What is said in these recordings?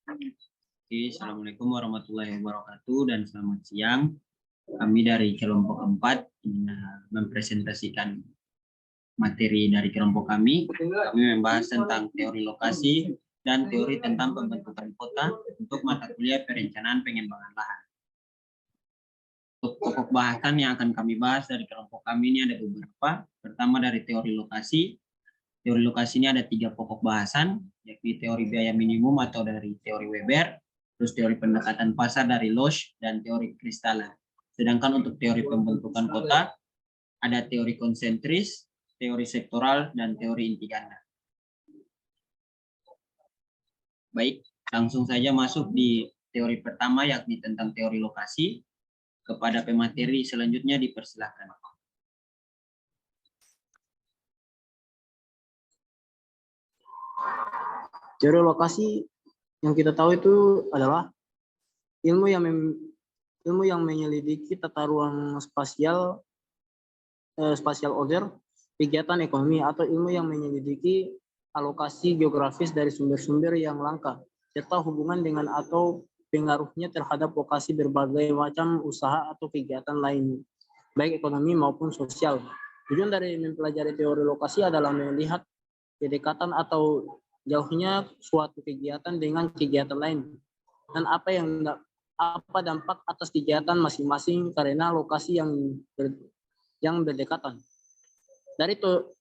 Assalamualaikum warahmatullahi wabarakatuh dan selamat siang. Kami dari kelompok 4 mempresentasikan materi dari kelompok kami. Kami membahas tentang teori lokasi dan teori tentang pembentukan kota untuk mata kuliah perencanaan pengembangan lahan. Untuk pokok bahasan yang akan kami bahas dari kelompok kami ini ada beberapa. Pertama dari teori lokasi. Teori lokasi ini ada 3 pokok bahasan, yakni teori biaya minimum atau dari teori Weber, terus teori pendekatan pasar dari Losch, dan teori Kristalla. Sedangkan untuk teori pembentukan kota, ada teori konsentris, teori sektoral, dan teori inti ganda. Baik, langsung saja masuk di teori pertama, yakni tentang teori lokasi. Kepada pemateri selanjutnya dipersilahkan. Teori lokasi yang kita tahu itu adalah ilmu yang menyelidiki tata ruang spasial order, kegiatan ekonomi, atau ilmu yang menyelidiki alokasi geografis dari sumber-sumber yang langka, serta hubungan dengan atau pengaruhnya terhadap lokasi berbagai macam usaha atau kegiatan lain, baik ekonomi maupun sosial. Tujuan dari mempelajari teori lokasi adalah melihat kedekatan atau jauhnya suatu kegiatan dengan kegiatan lain, dan apa dampak atas kegiatan masing-masing karena lokasi yang berdekatan. Dari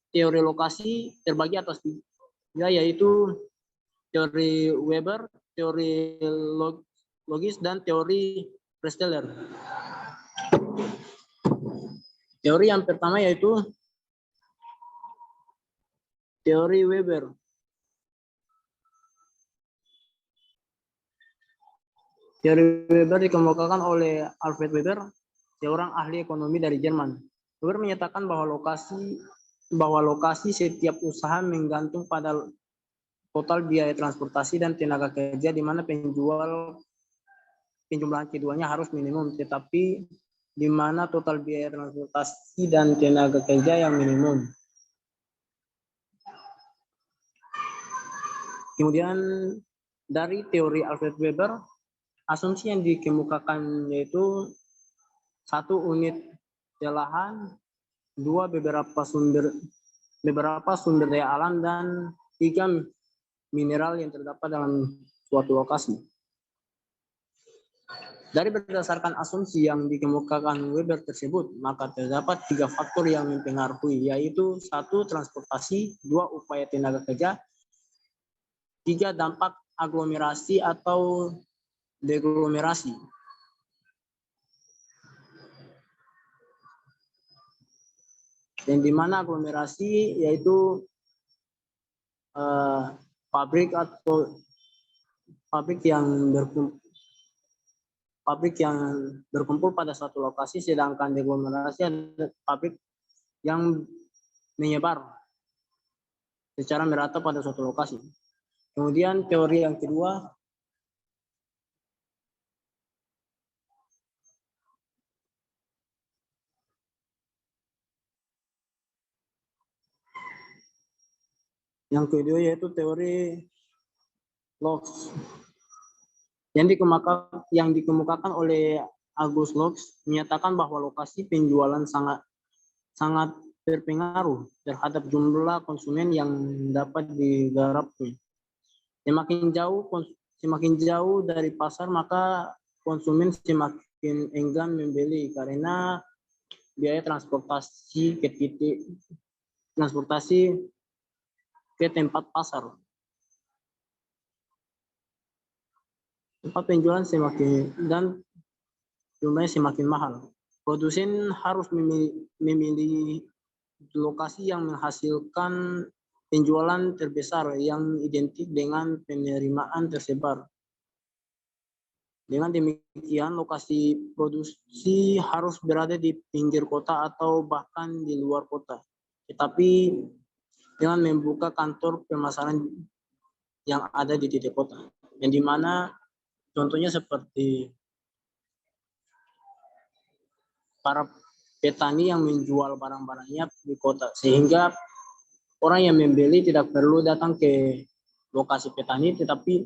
teori lokasi terbagi atas tiga, yaitu teori Weber, teori logis, dan teori Presteller. Teori yang pertama yaitu teori Weber. Teori Weber dikemukakan oleh Alfred Weber, seorang ahli ekonomi dari Jerman. Weber menyatakan bahwa lokasi setiap usaha menggantung pada total biaya transportasi dan tenaga kerja, di mana penjumlahan keduanya harus minimum, tetapi di mana total biaya transportasi dan tenaga kerja yang minimum. Kemudian dari teori Alfred Weber, asumsi yang dikemukakan yaitu 1 unit lahan, 2 beberapa sumber daya alam, dan 3 mineral yang terdapat dalam suatu lokasi. Dari berdasarkan asumsi yang dikemukakan Weber tersebut, maka terdapat 3 faktor yang mempengaruhi, yaitu 1 transportasi, 2 upaya tenaga kerja, 3 dampak aglomerasi atau deglomerasi. Dan di mana aglomerasi yaitu pabrik yang berkumpul pada suatu lokasi, sedangkan deglomerasi adalah pabrik yang menyebar secara merata pada suatu lokasi. Kemudian teori yang kedua yaitu teori Lox yang dikemukakan oleh August Lox, menyatakan bahwa lokasi penjualan sangat berpengaruh terhadap jumlah konsumen yang dapat digarapnya. Semakin jauh dari pasar, maka konsumen semakin enggan membeli karena biaya transportasi ke tempat pasar. Tempat penjualan dan jumlahnya semakin mahal. Produsen harus memilih lokasi yang menghasilkan penjualan terbesar yang identik dengan penerimaan tersebar. Dengan demikian, lokasi produksi harus berada di pinggir kota atau bahkan di luar kota. Tetapi dengan membuka kantor pemasaran yang ada di titik kota, yang dimana contohnya seperti para petani yang menjual barang-barangnya di kota, sehingga orang yang membeli tidak perlu datang ke lokasi petani, tetapi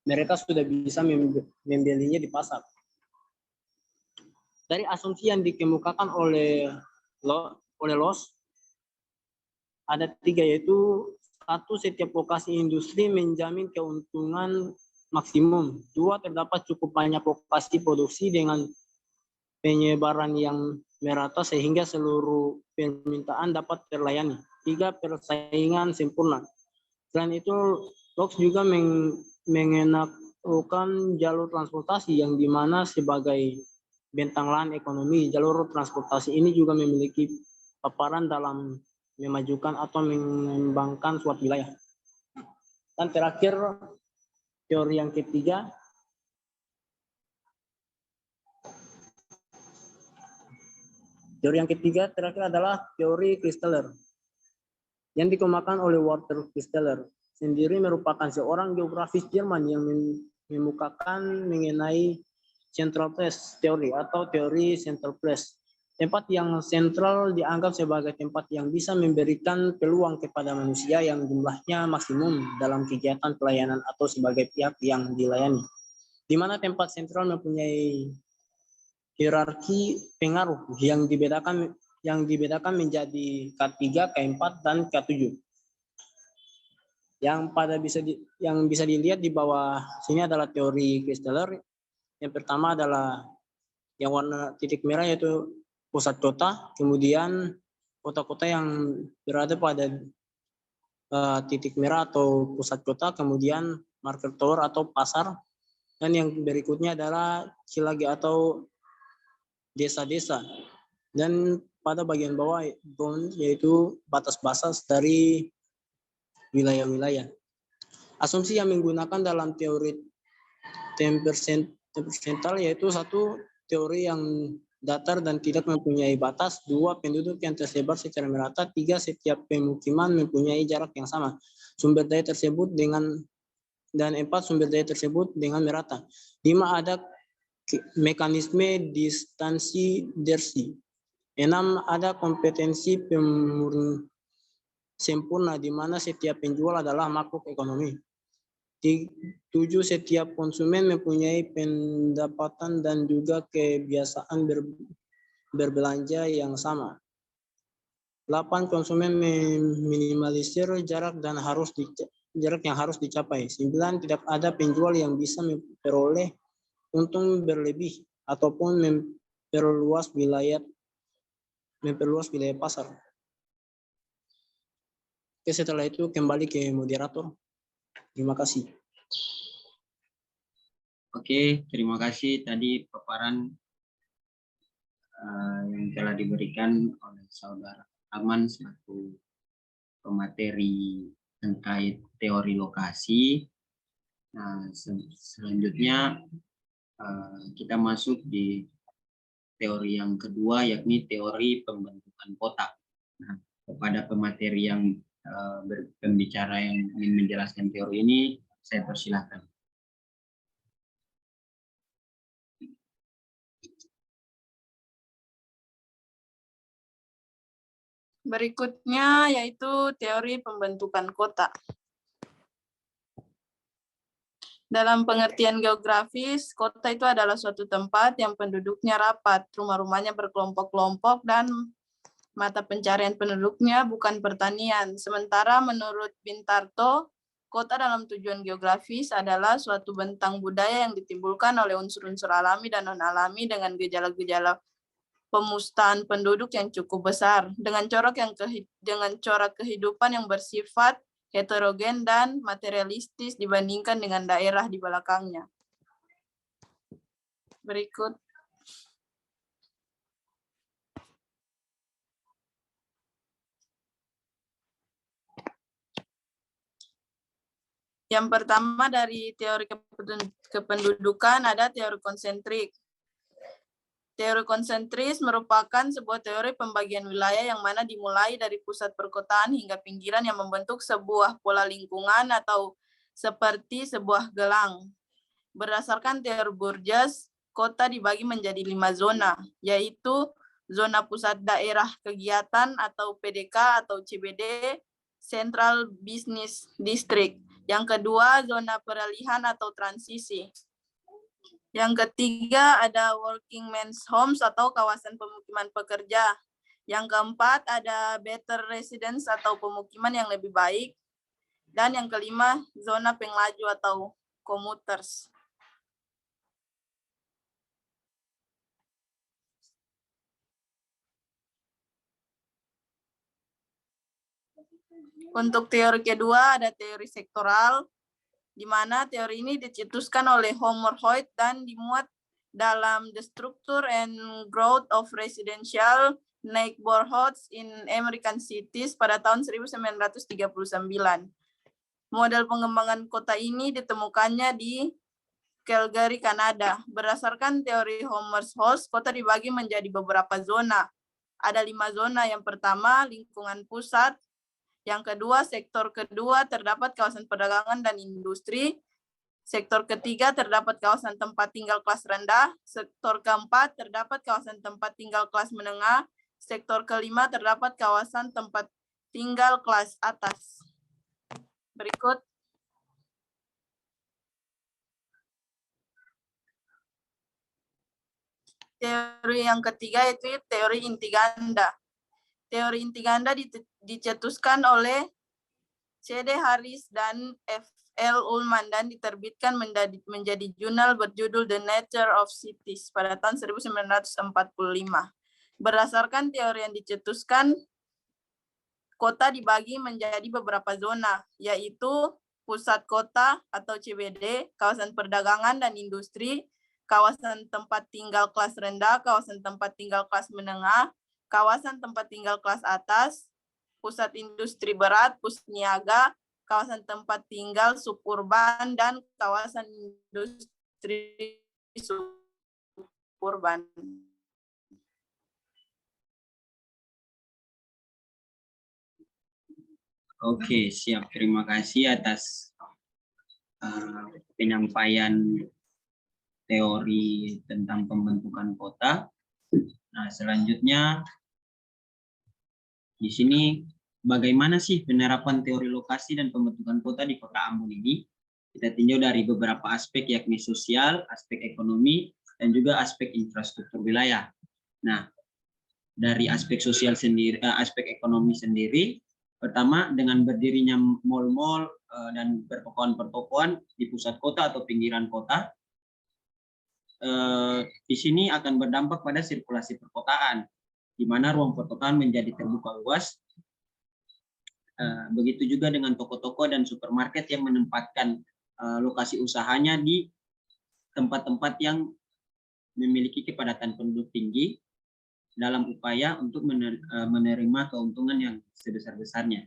mereka sudah bisa membelinya di pasar. Dari asumsi yang dikemukakan oleh Loss, ada 3, yaitu 1, setiap lokasi industri menjamin keuntungan maksimum. 2, terdapat cukup banyak lokasi produksi dengan penyebaran yang merata sehingga seluruh permintaan dapat terlayani. 3, persaingan sempurna. Selain itu, Lox juga mengenakan jalur transportasi yang dimana sebagai bentang lahan ekonomi, jalur transportasi ini juga memiliki peran dalam memajukan atau mengembangkan suatu wilayah. Dan terakhir, teori yang ketiga, terakhir adalah teori Christaller yang dikemukakan oleh Walter Christaller sendiri, merupakan seorang geografis Jerman yang mengemukakan mengenai central place teori atau teori central place. Tempat yang sentral dianggap sebagai tempat yang bisa memberikan peluang kepada manusia yang jumlahnya maksimum dalam kegiatan pelayanan atau sebagai pihak yang dilayani. Di mana tempat sentral mempunyai hierarki pengaruh yang dibedakan menjadi K3, K4, dan K7. Yang bisa dilihat di bawah sini adalah teori Christaller. Yang pertama adalah yang warna titik merah, yaitu pusat kota, kemudian kota-kota yang berada pada titik merah atau pusat kota, kemudian market tower atau pasar, dan yang berikutnya adalah cilagi atau desa-desa, dan pada bagian bawah yaitu batas-batas dari wilayah-wilayah. Asumsi yang menggunakan dalam teori temperamental yaitu 1, teori yang datar dan tidak mempunyai batas. 2, penduduk yang tersebar secara merata. 3, setiap pemukiman mempunyai jarak yang sama. Sumber daya tersebut dan 4, sumber daya tersebut dengan merata. 5, ada mekanisme distansi dersi. 6, ada kompetensi pemurni sempurna di mana setiap penjual adalah makhluk ekonomi. 7, setiap konsumen mempunyai pendapatan dan juga kebiasaan berbelanja yang sama. 8, konsumen meminimalisir jarak yang harus dicapai. 9, tidak ada penjual yang bisa memperoleh untung berlebih ataupun memperluas wilayah pasar. Oke, setelah itu kembali ke moderator. Terima kasih. Oke, terima kasih tadi paparan yang telah diberikan oleh Saudara Aman selaku pemateri terkait teori lokasi. Nah, selanjutnya kita masuk di teori yang kedua, yakni teori pembentukan kota. Nah, kepada pemateri yang berbicara yang ingin menjelaskan teori ini, saya persilahkan. Berikutnya yaitu teori pembentukan kota. Dalam pengertian geografis, kota itu adalah suatu tempat yang penduduknya rapat, rumah-rumahnya berkelompok-kelompok, dan mata pencarian penduduknya bukan pertanian. Sementara menurut Bintarto, kota dalam tujuan geografis adalah suatu bentang budaya yang ditimbulkan oleh unsur-unsur alami dan non-alami dengan gejala-gejala pemustaan penduduk yang cukup besar, dengan corak kehidupan yang bersifat heterogen dan materialistis dibandingkan dengan daerah di belakangnya. Berikut. Yang pertama dari teori kependudukan ada teori konsentrik. Teori konsentris merupakan sebuah teori pembagian wilayah yang mana dimulai dari pusat perkotaan hingga pinggiran yang membentuk sebuah pola lingkungan atau seperti sebuah gelang. Berdasarkan teori Burgess, kota dibagi menjadi 5 zona, yaitu zona pusat daerah kegiatan atau PDK atau CBD, Central Business District, Yang kedua, zona peralihan atau transisi. Yang ketiga, ada working men's homes atau kawasan pemukiman pekerja. Yang keempat, ada better residence atau pemukiman yang lebih baik. Dan yang kelima, zona penglaju atau commuters. Untuk teori kedua, ada teori sektoral, di mana teori ini dicetuskan oleh Homer Hoyt dan dimuat dalam The Structure and Growth of Residential Neighborhoods in American Cities pada tahun 1939. Model pengembangan kota ini ditemukannya di Calgary, Kanada. Berdasarkan teori Homer Hoyt, kota dibagi menjadi beberapa zona. Ada 5 zona. Yang pertama, lingkungan pusat. Yang kedua, sektor kedua, terdapat kawasan perdagangan dan industri. Sektor ketiga, terdapat kawasan tempat tinggal kelas rendah. Sektor keempat, terdapat kawasan tempat tinggal kelas menengah. Sektor kelima, terdapat kawasan tempat tinggal kelas atas. Berikut. Teori yang ketiga yaitu teori inti ganda. Teori inti ganda dicetuskan oleh C.D. Harris dan F.L. Ullman dan diterbitkan menjadi jurnal berjudul The Nature of Cities pada tahun 1945. Berdasarkan teori yang dicetuskan, kota dibagi menjadi beberapa zona, yaitu pusat kota atau CBD, kawasan perdagangan dan industri, kawasan tempat tinggal kelas rendah, kawasan tempat tinggal kelas menengah, kawasan tempat tinggal kelas atas, pusat industri berat, pusat niaga, kawasan tempat tinggal suburban, dan kawasan industri suburban. Oke, siap. Terima kasih atas penyampaian teori tentang pembentukan kota. Nah, selanjutnya di sini bagaimana sih penerapan teori lokasi dan pembentukan kota di Kota Ambon ini? Kita tinjau dari beberapa aspek, yakni sosial, aspek ekonomi, dan juga aspek infrastruktur wilayah. Nah, dari aspek sosial sendiri, aspek ekonomi sendiri, pertama dengan berdirinya mal-mal dan pertokoan-pertokoan di pusat kota atau pinggiran kota, di sini akan berdampak pada sirkulasi perkotaan, di mana ruang perkotaan menjadi terbuka luas. Begitu juga dengan toko-toko dan supermarket yang menempatkan lokasi usahanya di tempat-tempat yang memiliki kepadatan penduduk tinggi dalam upaya untuk menerima keuntungan yang sebesar-besarnya.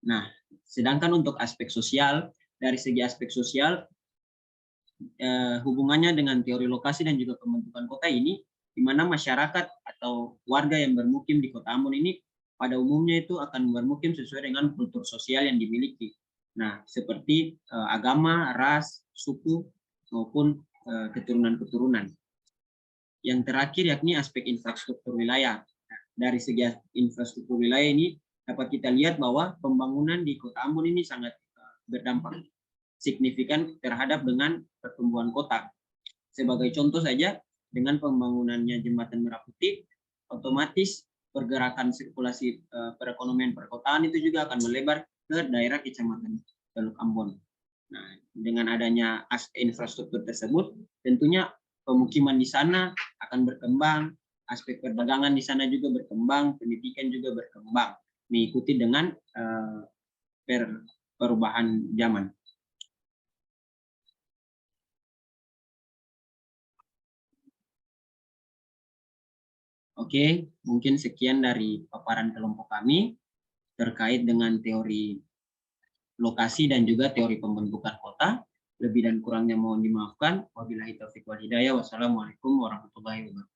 Nah, sedangkan untuk aspek sosial, dari segi aspek sosial, hubungannya dengan teori lokasi dan juga pembentukan kota ini, di mana masyarakat atau warga yang bermukim di Kota Ambon ini pada umumnya itu akan bermukim sesuai dengan kultur sosial yang dimiliki. Nah, seperti agama, ras, suku, maupun keturunan-keturunan. Yang terakhir yakni aspek infrastruktur wilayah. Dari segi infrastruktur wilayah ini dapat kita lihat bahwa pembangunan di Kota Ambon ini sangat berdampak signifikan terhadap dengan pertumbuhan kota. Sebagai contoh saja, dengan pembangunannya Jembatan Merah Putih, otomatis pergerakan sirkulasi perekonomian perkotaan itu juga akan melebar ke daerah Kecamatan Teluk Ambon. Nah, dengan adanya infrastruktur tersebut, tentunya pemukiman di sana akan berkembang, aspek perdagangan di sana juga berkembang, pendidikan juga berkembang, mengikuti dengan perubahan zaman. Oke, mungkin sekian dari paparan kelompok kami terkait dengan teori lokasi dan juga teori pembentukan kota. Lebih dan kurangnya mohon dimaafkan. Wabillahi taufiq wal hidayah. Wassalamualaikum warahmatullahi wabarakatuh.